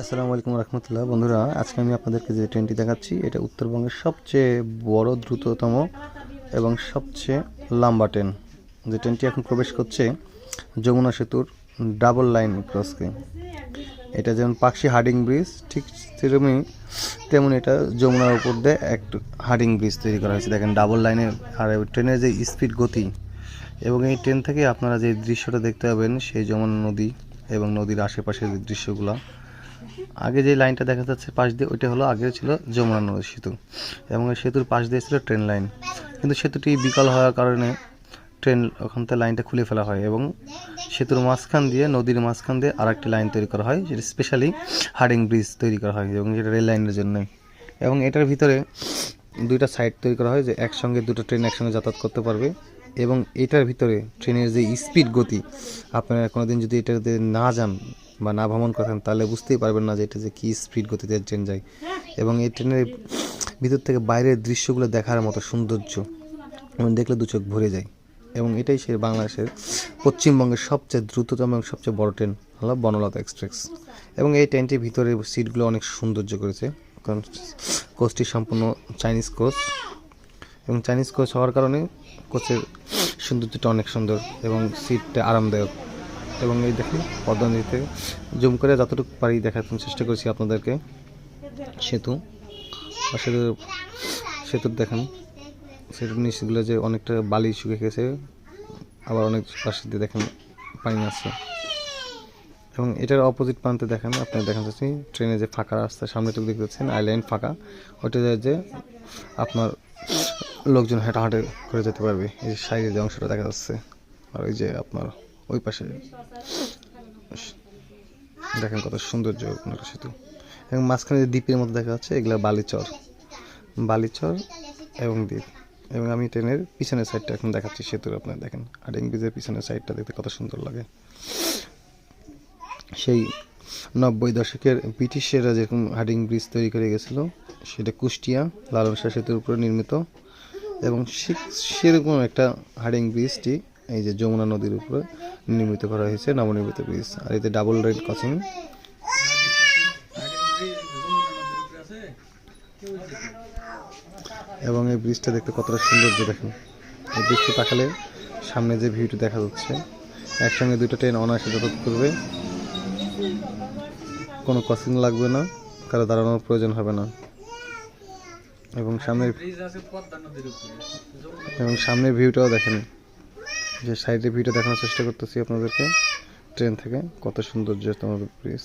আসসালামু আলাইকুম রহমতুল্লাহ। বন্ধুরা, আজকে আমি আপনাদেরকে যে ট্রেনটি দেখাচ্ছি এটা উত্তরবঙ্গের সবচেয়ে বড়, দ্রুততম এবং সবচেয়ে লম্বা ট্রেন। যে ট্রেনটি এখন প্রবেশ করছে যমুনা সেতুর ডাবল লাইন ক্রসকে। এটা যেমন পাকশি হার্ডিং ব্রিজ, ঠিক তেমন এটা যমুনার উপর দিয়ে একটা হার্ডিং ব্রিজ তৈরি করা হয়েছে। দেখেন ডাবল লাইনের, আর ট্রেনের যে স্পিড গতি, এবং এই ট্রেন থেকে আপনারা যে দৃশ্যটা দেখতে পাবেন সেই যমুনা নদী এবং নদীর আশেপাশের যে দৃশ্যগুলো। আগে যে লাইনটা দেখা যাচ্ছে পাশ দিয়ে, ওইটা হলো আগে ছিল যমুনা নদী সেতু, এবং এই সেতুর পাশ দিয়ে ছিল ট্রেন লাইন। কিন্তু সেতুটি বিকল হওয়ার কারণে ট্রেন ওখান থেকে লাইনটা খুলে ফেলা হয় এবং সেতুর মাঝখান দিয়ে, নদীর মাঝখান দিয়ে আরেকটি লাইন তৈরি করা হয়, যেটা স্পেশালি হার্ডিং ব্রিজ তৈরি করা হয় এবং যেটা রেল লাইনের জন্য। এবং এটার ভিতরে দুইটা সাইড তৈরি করা হয় যে একসঙ্গে দুটো ট্রেন একসঙ্গে যাতায়াত করতে পারবে। এবং এটার ভিতরে ট্রেনের যে স্পিড গতি, আপনারা কোনোদিন যদি এটাতে না যান বা না ভ্রমণ করেন তাহলে বুঝতেই পারবেন না যে এটা যে কী স্পিড গতিতে ট্রেন যায়। এবং এই ট্রেনের ভিতর থেকে বাইরের দৃশ্যগুলো দেখার মতো সৌন্দর্য, এবং দেখলে দু চোখ ভরে যায়। এবং এটাই সে বাংলাদেশের পশ্চিমবঙ্গের সবচেয়ে দ্রুততম এবং সবচেয়ে বড় ট্রেন হলো বনলতা এক্সপ্রেস। এবং এই ট্রেনটির ভিতরে সিটগুলো অনেক সৌন্দর্য করেছে, কারণ কোচটি সম্পূর্ণ চাইনিজ কোচ, এবং চাইনিজ কোচ হওয়ার কারণে কোচের সৌন্দর্যটা অনেক সুন্দর এবং সিটটা আরামদায়ক। এবং এই দেখুন পদ্মানদীতে জুম করে যতটুকু পারি দেখার চেষ্টা করছি আপনাদেরকে। সেতু আর সেতুর দেখেন, সেতুর নিচগুলো যে অনেকটা বালি শুকিয়ে গেছে, আবার অনেক পাশে দিয়ে দেখেন পানি আছে। এবং এটার অপোজিট প্রান্তে দেখেন, আপনারা দেখা যাচ্ছে ট্রেনে যে ফাঁকা রাস্তা সামনেটুকু দেখতে পাচ্ছেন, আইল্যান্ড ফাঁকা, ওইটা যে আপনার লোকজন হাঁটাহাঁটি করে যেতে পারবে। এই সাইডের যে অংশটা দেখা যাচ্ছে, আর ওই যে আপনার ওই পাশে দেখেন কত সৌন্দর্য একটা সেতু। এবং মাঝখানে যে দ্বীপের মতো দেখা যাচ্ছে, এগুলো বালিচর এবং দ্বীপ। এবং আমি ট্রেনের পিছনের সাইডটা এখন দেখাচ্ছি সেতুর, আপনারা দেখেন হার্ডিং ব্রিজের পিছনের সাইডটা দেখতে কত সুন্দর লাগে। সেই 90 দশকের ব্রিটিশেরা যেরকম হার্ডিং ব্রিজ তৈরি করে গেছিলো, সেটা কুষ্টিয়া লালন শাহ সেতুর উপরে নির্মিত। এবং সেরকম একটা হার্ডিং ব্রিজটি এই যে যমুনা নদীর উপরে নির্মিত করা হয়েছে, নবনির্মিত ব্রিজ। আর এতে ডাবল রেড ক্রসিং। এবং এই ব্রিজটা দেখতে কতটা সৌন্দর্য দেখেন। এই ব্রিজটা তাকালে সামনে যে ভিউটি দেখা যাচ্ছে, একসঙ্গে দুটো ট্রেন অনায়াসে যাতায়াত করবে, কোনো ক্রসিং লাগবে না, কারো দাঁড়ানোর প্রয়োজন হবে না। এবং সামনের ভিউটাও দেখেন, যে সাইডের ভিউটা দেখানোর চেষ্টা করতেছি আপনাদেরকে ট্রেন থেকে, কত সৌন্দর্য তোমাদের ব্রিজ।